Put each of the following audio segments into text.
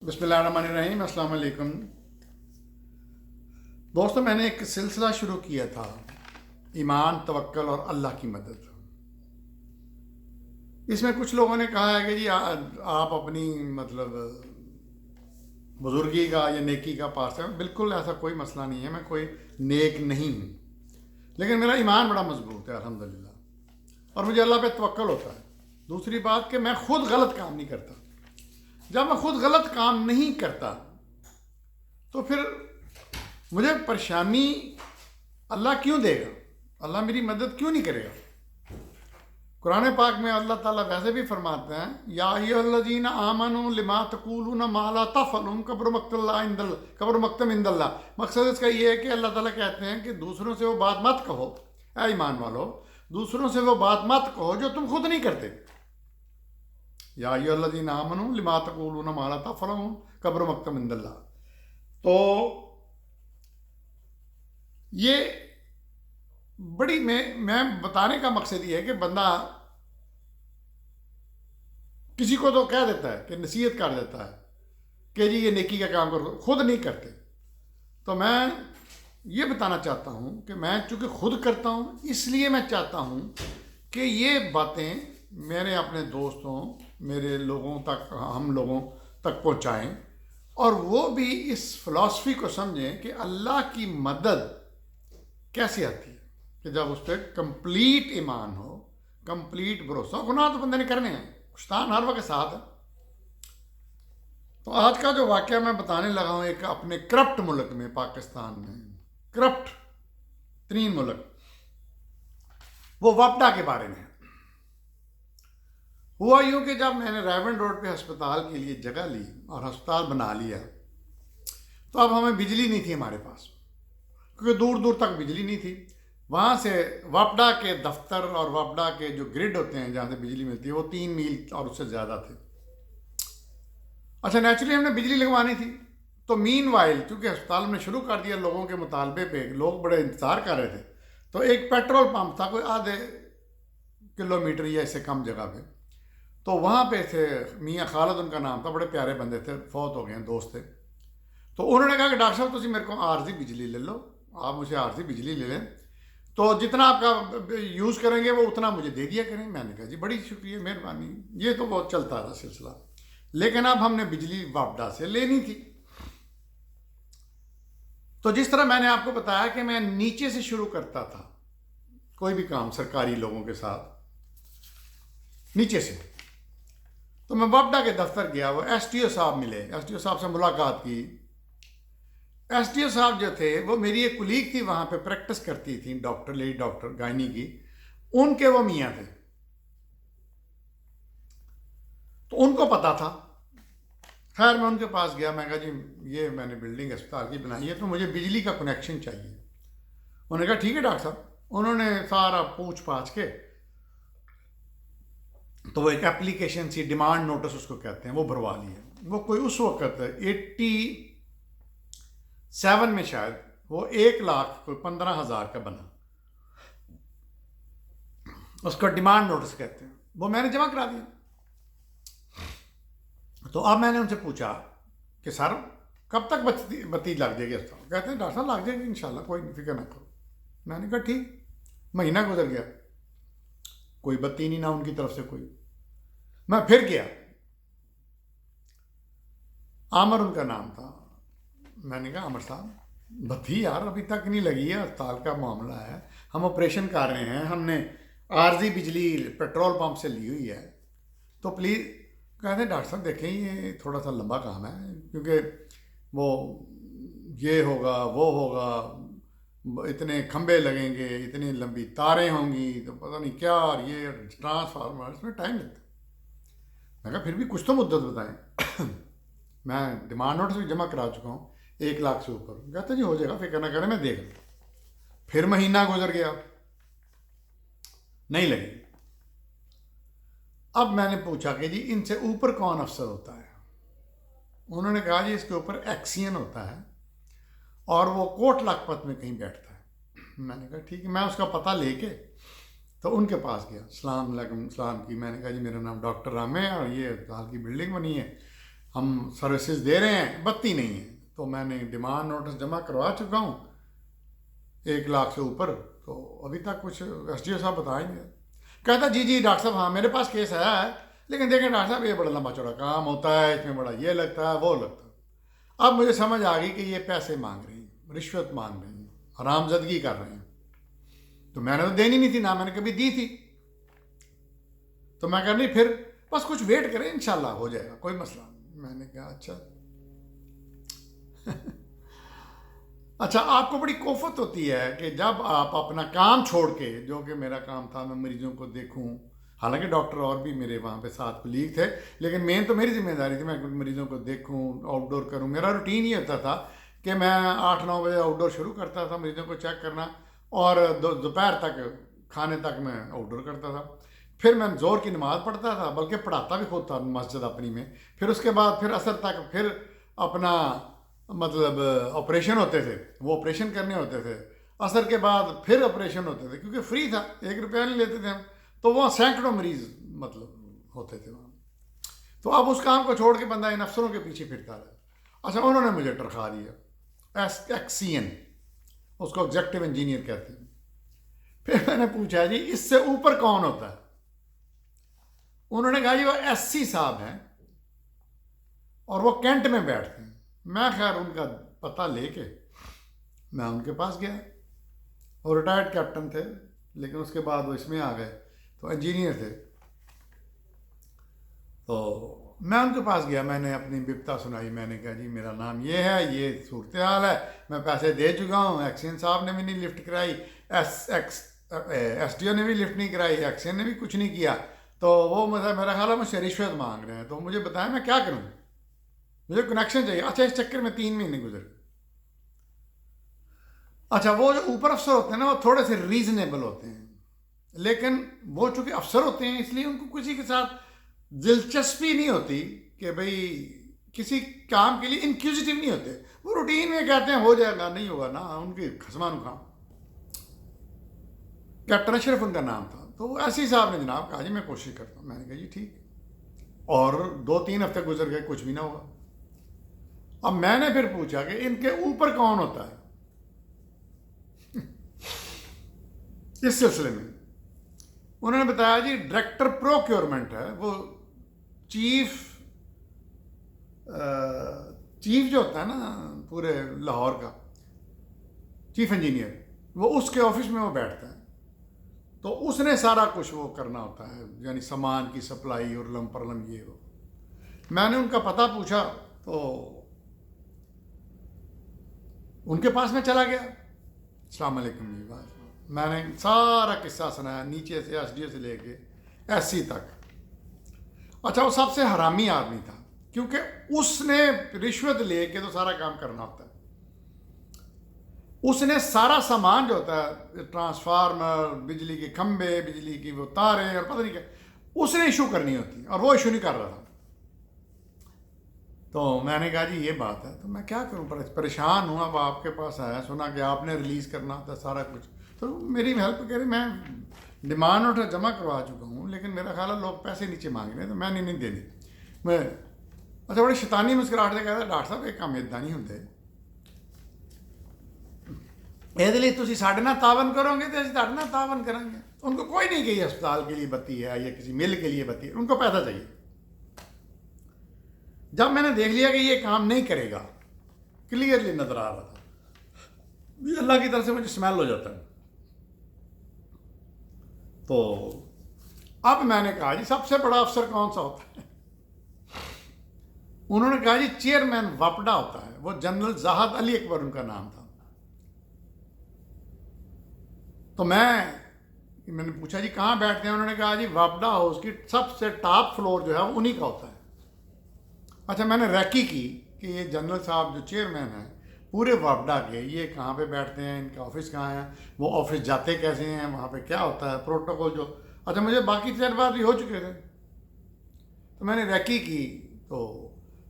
बिस्मिल्लाहिर्रहमानिर्रहीम। अस्सलाम वालेकुम दोस्तों, मैंने एक सिलसिला शुरू किया था, ईमान, तवक्कल और अल्लाह की मदद। इसमें कुछ लोगों ने कहा है कि जी आप अपनी बुजुर्गी का या नेकी का पास है। बिल्कुल ऐसा कोई मसला नहीं है, मैं कोई नेक नहीं हूँ, लेकिन मेरा ईमान बड़ा मजबूत है अल्हम्दुलिल्लाह, और मुझे अल्लाह पे तवक्कल होता है। दूसरी बात कि मैं खुद गलत काम नहीं करता। जब मैं खुद गलत काम नहीं करता तो फिर मुझे परेशानी अल्लाह क्यों देगा? अल्लाह मेरी मदद क्यों नहीं करेगा? कुरान पाक में अल्लाह ताला वैसे भी फरमाते हैं, या अय्युहल्लज़ीना आमनू लिमा तक़ूलूना मा ला तफ़अलून कबर मक्तम इंदल्लाह। मकसद इसका ये है कि अल्लाह ताला कहते हैं कि दूसरों से वो बात मत कहो, ऐ ईमान वालो, दूसरों से वो बात मत कहो जो तुम खुद नहीं करते। या अय्युहल्लज़ीना आमनू लिमा तक़ूलूना मा ला तफ़अलून कबर मक्तम इंदल्लाह। तो ये बड़ी मैं बताने का मकसद ये है कि बंदा किसी को तो कह देता है कि नसीहत कर देता है कि जी ये नेकी का काम करो, खुद नहीं करते। तो मैं ये बताना चाहता हूँ कि मैं चूँकि खुद करता हूँ, इसलिए मैं चाहता हूँ कि ये बातें मेरे अपने दोस्तों, मेरे लोगों तक, हम लोगों तक पहुँचाएँ, और वो भी इस फ़िलासफ़ी को समझें कि अल्लाह की मदद कैसे आती है, कि जब उस पर कंप्लीट ईमान हो, कंप्लीट भरोसा हो। गुनाह तो बंदे ने करने हैं, शैतान हर वक्त साथ है। तो आज का जो वाक़या मैं बताने लगा हूँ, एक अपने करप्ट मुल्क में, पाकिस्तान में, करप्ट तरीन मुल्क, वो वापडा के बारे में। हुआ यूँ कि जब मैंने रायवन रोड पे अस्पताल के लिए जगह ली और अस्पताल बना लिया, तो अब हमें बिजली नहीं थी हमारे पास, क्योंकि दूर दूर तक बिजली नहीं थी। वहाँ से वापडा के दफ्तर और वापडा के जो ग्रिड होते हैं जहाँ से बिजली मिलती है, वो 3 मील और उससे ज़्यादा थे। अच्छा, नेचुरली हमने बिजली लगवानी थी। तो मीन वाइल, चूँकि अस्पताल में शुरू कर दिया, लोगों के मुतालबे पे लोग बड़े इंतज़ार कर रहे थे, तो एक पेट्रोल पंप था कोई आधे किलोमीटर या इससे कम जगह पे। तो वहाँ पे थे मियाँ खालिद, उनका नाम था, बड़े प्यारे बंदे थे, फौत हो गए हैं, दोस्त थे। तो उन्होंने कहा कि डॉक्टर साहब तुम मेरे को आर्जी बिजली ले लो, आप मुझे आर्जी बिजली ले लें, तो जितना आपका यूज़ करेंगे वो उतना मुझे दे दिया करें। मैंने कहा जी बड़ी शुक्रिया, मेहरबानी। ये तो बहुत चलता था सिलसिला, लेकिन अब हमने बिजली वापडा से लेनी थी। तो जिस तरह मैंने आपको बताया कि मैं नीचे से शुरू करता था कोई भी काम सरकारी लोगों के साथ, नीचे से। तो मैं वापडा के दफ्तर गया, वो एसटीओ साहब मिले, एसटीओ साहब से मुलाकात की। एसटीओ साहब जो थे, वो मेरी एक कुलीग थी, वहाँ पे प्रैक्टिस करती थी, डॉक्टर, लेडी डॉक्टर, गायनी की, उनके वो मियाँ थे, तो उनको पता था। खैर मैं उनके पास गया, मैं कहा जी ये मैंने बिल्डिंग अस्पताल की बनाई है, तो मुझे बिजली का कनेक्शन चाहिए। उन्होंने कहा ठीक है डॉक्टर साहब। उन्होंने सारा पूछ पाछ के, तो वो एक एप्लीकेशन सी, डिमांड नोटिस उसको कहते हैं, वो भरवा लिया। वो कोई उस वक्त 87 में शायद वो 1,15,000 का बना, उसको डिमांड नोटिस कहते हैं। वो मैंने जमा करा दिया। तो अब मैंने उनसे पूछा कि सर कब तक बत्ती लग जाएगी अस्पताल? कहते हैं डॉक्टर साहब लग जाएगी इंशाल्लाह, कोई फिक्र ना करो। मैंने कहा ठीक। महीना गुजर गया, कोई बत्ती नहीं, ना उनकी तरफ से कोई। मैं फिर गया, आमर उनका नाम था। मैंने कहा आमर साहब बत्ती यार अभी तक नहीं लगी है, अस्पताल का मामला है, हम ऑपरेशन कर रहे हैं, हमने आर्जी बिजली पेट्रोल पंप से ली हुई है, तो प्लीज़। कहते हैं डॉक्टर साहब देखें ये थोड़ा सा लंबा काम है, क्योंकि वो ये होगा वो होगा, इतने खंबे लगेंगे, इतनी लंबी तारें होंगी, तो पता नहीं क्या, और ये ट्रांसफार्मर, इसमें टाइम लगता है। मैं कहा फिर भी कुछ तो मुद्दत बताएं। मैं डिमांड नोटिस भी जमा करा चुका हूँ 1 लाख से ऊपर। कहते जी हो जाएगा, फिक्र ना करें, मैं देख लूँ। फिर महीना गुजर गया, नहीं लगी। अब मैंने पूछा कि जी इनसे ऊपर कौन अफसर होता है? उन्होंने कहा जी इसके ऊपर एक्सियन होता है, और वो कोट लखपत में कहीं बैठता है। मैंने कहा ठीक है। मैं उसका पता लेके तो उनके पास गया, सलाम अलैकुम सलाम की। मैंने कहा जी मेरा नाम डॉक्टर राम है, और ये अस्पताल की बिल्डिंग बनी है, हम सर्विसेज दे रहे हैं, बत्ती नहीं है। तो मैंने डिमांड नोटिस जमा करवा चुका हूँ 1 लाख से ऊपर, तो अभी तक कुछ SDO साहब बताएंगे। कहता जी जी डॉक्टर साहब, हाँ मेरे पास केस आया है, लेकिन देखें डॉक्टर साहब ये बड़ा लंबा चौड़ा काम होता है, इसमें बड़ा ये लगता है वो लगता है। अब मुझे समझ आ गई कि ये पैसे मांग रही हैं, रिश्वत मांग रही हैं, हरामजदगी कर रहे हैं। तो मैंने तो देनी नहीं थी ना, मैंने कभी दी थी। तो मैं कह नहीं, फिर बस कुछ वेट करें, इंशाल्लाह हो जाएगा, कोई मसला नहीं। मैंने कहा अच्छा। अच्छा, आपको बड़ी कोफत होती है कि जब आप अपना काम छोड़ के, जो कि मेरा काम था, मैं मरीजों को देखूं, हालांकि डॉक्टर और भी मेरे वहाँ पे साथ कुलीग थे, लेकिन मेन तो मेरी जिम्मेदारी थी, मैं मरीजों को देखूं, आउटडोर करूं। मेरा रूटीन ये होता था कि मैं 8-9 बजे आउटडोर शुरू करता था मरीजों को चेक करना, और दोपहर तक खाने तक मैं आउटडोर करता था। फिर मैं ज़ोर की नमाज़ पढ़ता था, बल्कि पढ़ाता भी खुद था मस्जिद अपनी में। फिर उसके बाद फिर असर तक फिर अपना मतलब ऑपरेशन होते थे, वो ऑपरेशन करने होते थे। असर के बाद फिर ऑपरेशन होते थे, क्योंकि फ्री था, 1 रुपया नहीं लेते थे हम। तो वहाँ सैकड़ों मरीज मतलब होते थे वहाँ। तो अब उस काम को छोड़ के बंदा इन अफसरों के पीछे फिरता रहा। अच्छा, उन्होंने मुझे तनख्वाह दिया, XCN, उसको एग्जेक्टिव इंजीनियर कहते हैं। फिर मैंने पूछा जी इससे ऊपर कौन होता है? उन्होंने कहा जी वो SC साहब हैं और वो कैंट में बैठते हैं। मैं खैर उनका पता लेके मैं उनके पास गया। वो रिटायर्ड कैप्टन थे, लेकिन उसके बाद वो इसमें आ गए, तो इंजीनियर थे। तो मैं उनके पास गया, मैंने अपनी बिपता सुनाई। मैंने कहा जी मेरा नाम ये है, ये सूरत हाल है, मैं पैसे दे चुका हूँ, XCN साहब ने भी नहीं लिफ्ट कराई, SDO ने भी लिफ्ट नहीं कराई, XCN ने भी कुछ नहीं किया। तो वो मेरा ख्याल है मुझसे रिश्वत मांग रहे हैं। तो मुझे बताएं मैं क्या करूँ, मुझे कनेक्शन चाहिए। अच्छा, इस चक्कर में 3 महीने गुजर गए। अच्छा, वो जो ऊपर अफसर होते हैं ना, वो थोड़े से रीजनेबल होते हैं, लेकिन वो चूंकि अफसर होते हैं इसलिए उनको किसी के साथ दिलचस्पी नहीं होती कि भाई किसी काम के लिए इंक्यूजिटिव नहीं होते। वो रूटीन में कहते हैं हो जाएगा, नहीं होगा ना, उनकी खसमान खाम। कैप्टन अशरफ उनका नाम था। तो ऐसी साहब ने जनाब कहा जी मैं कोशिश करता हूँ। मैंने कहा जी ठीक। और 2-3 हफ्ते गुजर गए, कुछ भी ना हुआ। अब मैंने फिर पूछा कि इनके ऊपर कौन होता है इस सिलसिले में। उन्होंने बताया जी डायरेक्टर प्रोक्योरमेंट है, वो चीफ जो होता है ना पूरे लाहौर का, चीफ इंजीनियर, वो उसके ऑफिस में वो बैठता है। तो उसने सारा कुछ वो करना होता है, यानी सामान की सप्लाई और लम परलम ये वो। मैंने उनका पता पूछा तो उनके पास में चला गया। अस्सलाम वालेकुम जी, बात मैंने सारा किस्सा सुनाया, नीचे से SDO से लेके SC तक। अच्छा, वो सबसे हरामी आदमी था, क्योंकि उसने रिश्वत लेके तो सारा काम करना होता है। उसने सारा सामान जो होता है, ट्रांसफार्मर, बिजली के खंभे, बिजली की वो तारें और पता नहीं क्या, उसने इशू करनी होती, और वो इशू नहीं कर रहा था। तो मैंने कहा जी ये बात है, तो मैं क्या करूं, परेशान हूँ। अब आपके पास आया, सुना कि आपने रिलीज़ करना होता है सारा कुछ, तो मेरी हेल्प करें। मैं डिमांड ऑर्डर जमा करवा चुका हूँ, लेकिन मेरा ख्याल है लोग पैसे नीचे मांग रहे हैं, तो मैंने नहीं देनी। मैं अच्छा बड़ी शैतानी मुस्कुराहट से कहता डॉक्टर साहब एक काम इदा नहीं होंगे, ਇਹਦੇ ਲਈ ਤੁਸੀਂ ਸਾਡੇ ਨਾਲ तावन करोगे तो ਅਸੀਂ ਤੁਹਾਡੇ ਨਾਲ तावन करेंगे। उनको कोई नहीं कि अस्पताल के लिए बत्ती है या किसी मिल के लिए बत्ती है, उनको पैसा चाहिए। जब मैंने देख लिया कि ये काम नहीं करेगा, क्लियरली नजर आ रहा था, अल्लाह की तरफ से मुझे स्मेल हो जाता है। तो अब मैंने कहा जी सबसे बड़ा अफसर कौन सा होता है? उन्होंने कहा जी चेयरमैन वापडा होता है, वो जनरल जाहद अली अकबर उनका नाम था। तो मैंने पूछा जी कहाँ बैठते हैं? उन्होंने कहा जी वापडा हाउस की सबसे टॉप फ्लोर जो है वो उन्हीं का होता है। अच्छा, मैंने रैकी की कि ये जनरल साहब जो चेयरमैन हैं पूरे वापडा के, ये कहाँ पे बैठते हैं, इनका ऑफिस कहाँ है, वो ऑफिस जाते कैसे हैं, वहाँ पे क्या होता है प्रोटोकॉल जो। अच्छा, मुझे बाकी तजर्बात भी हो चुके थे। तो मैंने रैकी की, तो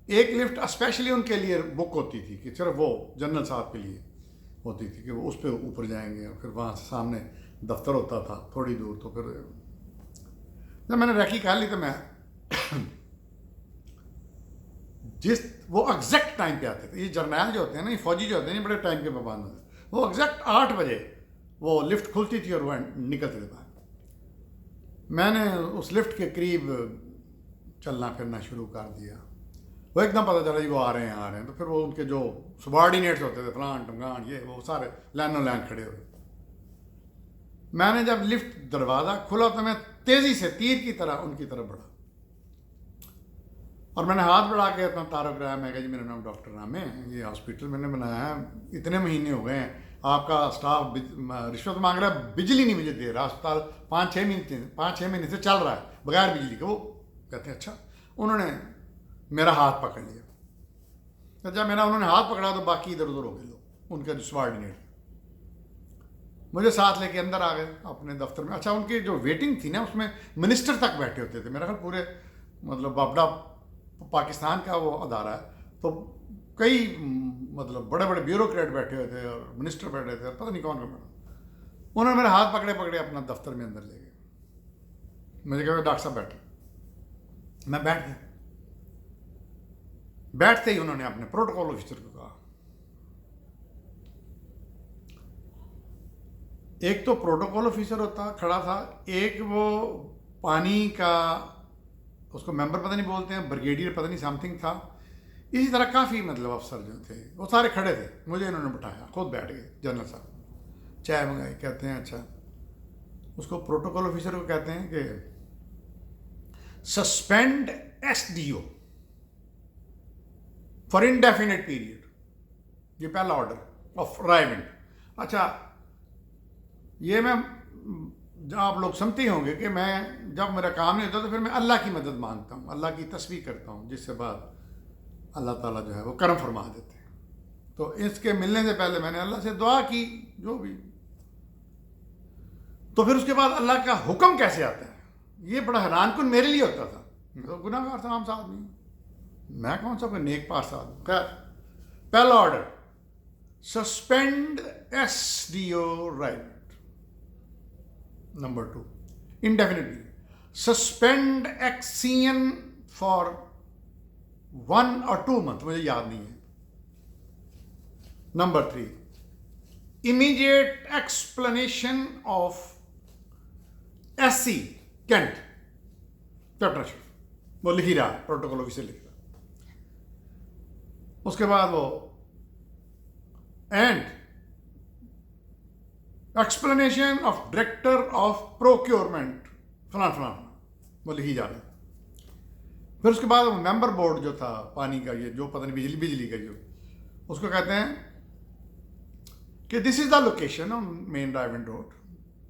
एक लिफ्ट स्पेशली उनके लिए बुक होती थी कि सिर्फ वो जनरल साहब के लिए होती थी कि वो उस पर ऊपर जाएंगे, और फिर वहाँ से सामने दफ्तर होता था थोड़ी दूर। तो फिर जब मैंने रैकी कर ली तो मैं जिस वो एग्जैक्ट टाइम पे आते थे। ये जर्नैल जो होते हैं ना, ये फौजी जो होते हैं, ये बड़े टाइम के पाबंद होते हैं। वो एग्जैक्ट 8 बजे वो लिफ्ट खुलती थी और वह निकलते थे बाहर। मैंने उस लिफ्ट के करीब चलना फिरना शुरू कर दिया। वो एकदम पता चला जी वो आ रहे हैं। तो फिर वो उनके जो सबॉर्डिनेट्स होते थे, फलान टमगान, ये वो सारे लाइनों लाइन खड़े हुए। मैंने जब लिफ्ट दरवाज़ा खुला तो मैं तेज़ी से तीर की तरह उनकी तरफ बढ़ा और मैंने हाथ बढ़ा के अपना तारुफ कराया। मैं कहा जी मेरा नाम डॉक्टर राम है, ये हॉस्पिटल मैंने बनाया है, इतने महीने हो गए हैं, आपका स्टाफ रिश्वत मांग रहा है, बिजली नहीं मुझे दे रहा, अस्पताल 5-6 महीने से चल रहा है बगैर बिजली के। वो कहते हैं अच्छा। उन्होंने मेरा हाथ पकड़ लिया। तो जब उन्होंने हाथ पकड़ा तो बाकी इधर उधर हो गए लोग, उनके जो सबॉर्डिनेट मुझे साथ लेके अंदर आ गए अपने दफ्तर में। अच्छा, उनकी जो वेटिंग थी ना, उसमें मिनिस्टर तक बैठे होते थे। मेरा ख्याल पूरे मतलब बाबड़ा पाकिस्तान का वो अदारा है, तो कई मतलब बड़े बड़े ब्यूरोक्रेट बैठे हुए थे और मिनिस्टर बैठे थे, पता नहीं कौन कौन बैठा। उन्होंने मेरे हाथ पकड़े पकड़े अपना दफ्तर में अंदर ले गए। मुझे कहा डॉक्टर साहब बैठे। मैं बैठ गया। बैठते ही उन्होंने अपने प्रोटोकॉल ऑफिसर को कहा, एक तो प्रोटोकॉल ऑफिसर होता खड़ा था, एक वो पानी का उसको मेंबर पता नहीं बोलते हैं, ब्रिगेडियर पता नहीं समथिंग था। इसी तरह काफ़ी मतलब अफसर जो थे वो सारे खड़े थे। मुझे इन्होंने बिठाया, खुद बैठ गए। जनरल साहब चाय मंगाई। कहते हैं अच्छा, उसको प्रोटोकॉल ऑफिसर को कहते हैं कि suspend SDO for indefinite period, ये पहला ऑर्डर ऑफ राइवेंट। अच्छा, ये मैं आप लोग समझते होंगे कि मैं जब मेरा काम नहीं होता तो फिर मैं अल्लाह की मदद मांगता हूँ, अल्लाह की तस्बीह करता हूँ, जिससे बाद अल्लाह ताला जो है वो करम फरमा देते हैं। तो इसके मिलने से पहले मैंने अल्लाह से दुआ की, जो भी। तो फिर उसके बाद अल्लाह का हुक्म कैसे आता है, ये बड़ा हैरानकुन मेरे लिए होता था। मैं तो गुनाहगार था, आम सा आदमी, मैं कौन सा कोई नेक पास आदमी। खैर, पहला order suspend SDO right. Number 2, indefinitely. Suspend Axion for 1 or 2 months, मुझे याद नहीं है। Number 3, immediate explanation of SC Kent captainship, वो लिख ही रहा है, प्रोटोकॉल ऑफिसर लिख रहा है। उसके बाद वो and explanation of director of procurement फलान फलान, वो लिखी जा रही। फिर उसके बाद वो मेंबर बोर्ड जो था पानी का, ये जो पता नहीं बिजली का, जो उसको कहते हैं कि this is the location on main राइवेंट रोड,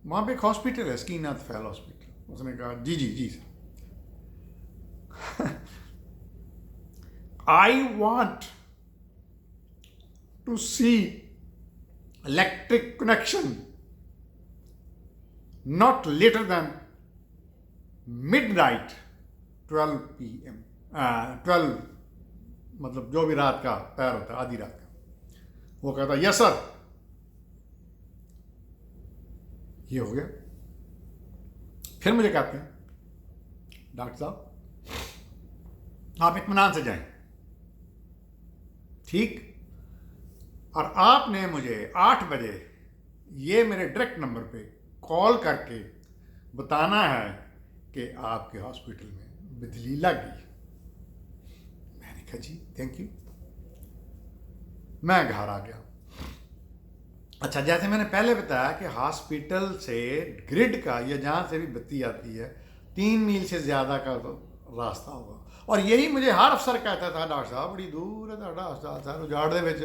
वहाँ पे एक हॉस्पिटल है, स्कीनाथ फैल हॉस्पिटल। उसने कहा जी जी जी sir. I want to see electric connection not later than midnight 12 PM, 12 मतलब जो भी रात का पैर होता है, आधी रात का। वो कहता यस सर। ये हो गया। फिर मुझे कहते हैं डॉक्टर साहब आप इत्मीनान से जाएं, ठीक। और आपने मुझे 8 बजे ये मेरे डायरेक्ट नंबर पे कॉल करके बताना है कि आपके हॉस्पिटल में बिजली लग गई। मैंने कहा जी थैंक यू। मैं घर आ गया। अच्छा, जैसे मैंने पहले बताया कि हॉस्पिटल से ग्रिड का या जहाँ से भी बत्ती आती है 3 मील से ज़्यादा का तो रास्ता होगा। और यही मुझे हर अफसर कहता था, डॉक्टर साहब बड़ी दूर है ਤੁਹਾਡਾ ਹਸਪਤਾਲ ਸਰ, ਉਜਾੜ ਦੇ ਵਿੱਚ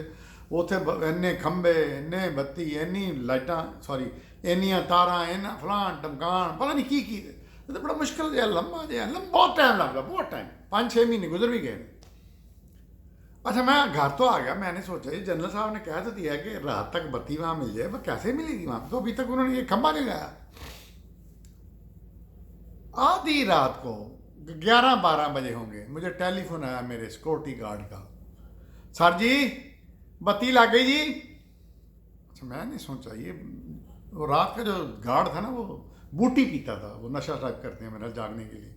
ਉੱਥੇ ਇੰਨੇ ਖੰਭੇ, ਇੰਨੇ ਬੱਤੀ, ਇੰਨੀ ਲਾਈਟਾਂ, ਸੌਰੀ ਇੰਨੀਆਂ ਤਾਰਾਂ, ਇੰਨਾ ਫਲਾਣ ਟਮਕਾਣ, ਪਤਾ ਨਹੀਂ ਕੀ तो बड़ा मुश्किल जो लंबा बहुत टाइम लगता, बहुत टाइम, 5-6 महीने गुजर भी गए। अच्छा, मैं घर तो आ गया। मैंने सोचा जी जनरल साहब ने कह तो दिया कि रात तक बत्ती वहाँ मिल जाए, वह कैसे मिलेगी वहाँ, तो अभी तक उन्होंने ये खंभा नहीं लगाया। आधी रात को 11-12 बजे होंगे, मुझे टेलीफोन आया मेरे सिक्योरिटी गार्ड का, सर जी बत्ती लग गई जी। अच्छा, मैंने सोचा ये वो रात का जो गार्ड था ना, वो बूटी पीता था, वो नशा टाइप करते हैं मेरा जागने के लिए।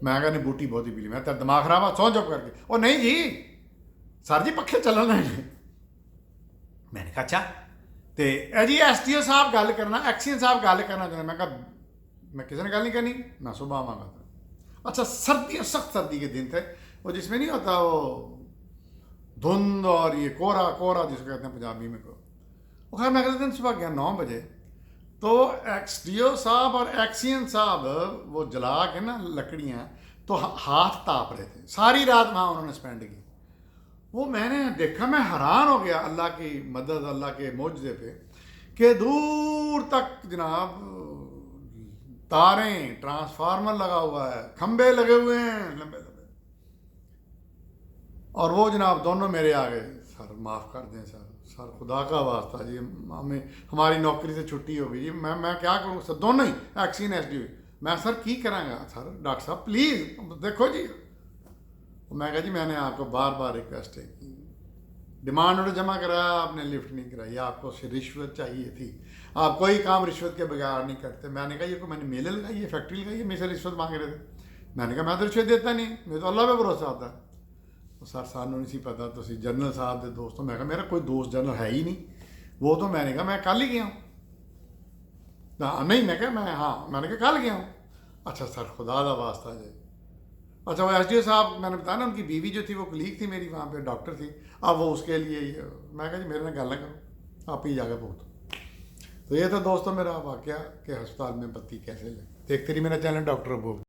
मैं कहा नहीं बूटी बहुत ही पीली, मैं तेरा दिमाग खराब है, सौ चुप करके। ओ नहीं जी सर जी पखे चलन रहे हैं। मैंने कहा अच्छा तो जी SDO साहब गल करना, एक्सीएन साहब गल करना चाहते। मैं कहा मैं किसी ने गल नहीं करनी, मैं सुबह आवागा था। अच्छा सर्दियाँ, सख्त सर्दी के दिन थे वो, जिसमें नहीं होता वो धुंध और ये कोहरा, कोहरा जिसको कहते हैं पंजाबी में को। वो खैर मैं अगले दिन सुबह गया 9 बजे, तो SDO साहब और एक्सीएन साहब वो जला के ना लकड़ियाँ, तो हाथ ताप रहे थे। सारी रात वहाँ उन्होंने स्पेंड की। वो मैंने देखा, मैं हैरान हो गया अल्लाह की मदद, अल्लाह के मोजज़े पे, कि दूर तक जनाब तारें, ट्रांसफार्मर लगा हुआ है, खंबे लगे हुए हैं लंबे लंबे, और वो जनाब दोनों मेरे आ गए। सर माफ़ कर दें सर, सर खुदा का वास्ता जी, हमें हमारी नौकरी से छुट्टी हो गई जी, मैं क्या करूँ सर, दोनों ही एक्सीन SDO। मैं सर की करांगा सर, डॉक्टर साहब प्लीज़ देखो जी। मैं कहा जी मैंने आपको बार बार रिक्वेस्ट है कि डिमांड ऑर्डर जमा कराया, आपने लिफ्ट नहीं कराई, आपको रिश्वत चाहिए थी, आप कोई काम रिश्वत के बगैर नहीं करते। मैंने कहा ये को मैंने मेले लगाई है, फैक्ट्री लगाई है, मेरे से रिश्वत मांग रहे थे। मैंने कहा मैं तो रिश्वत देता नहीं, मेरे तो अल्लाह पे भरोसा आता है। तो सर सानू नहीं सी पता तुम जनरल साहब के दोस्त हो। मैं कहा मेरा कोई दोस्त जनरल है ही नहीं वो, तो मैंने कहा मैं कल ही गया हूँ। नहीं मैं कहा मैं, हाँ मैंने कहा कल गया हूँ। अच्छा सर खुदा का वास्ता जी। अच्छा वो SDO साहब मैंने बताया ना, उनकी बीवी जो थी वो कलीग थी मेरी, वहाँ पे डॉक्टर थी, अब वो उसके लिए मैं कहा जी मेरे ਨਾਲ गल ना करो, आप ही जाकर भुगतो। तो ये था दोस्तों मेरा वाक़या कि अस्पताल में बत्ती कैसे लगी। देखते रहिए मेरा चैनल डॉक्टर अबू।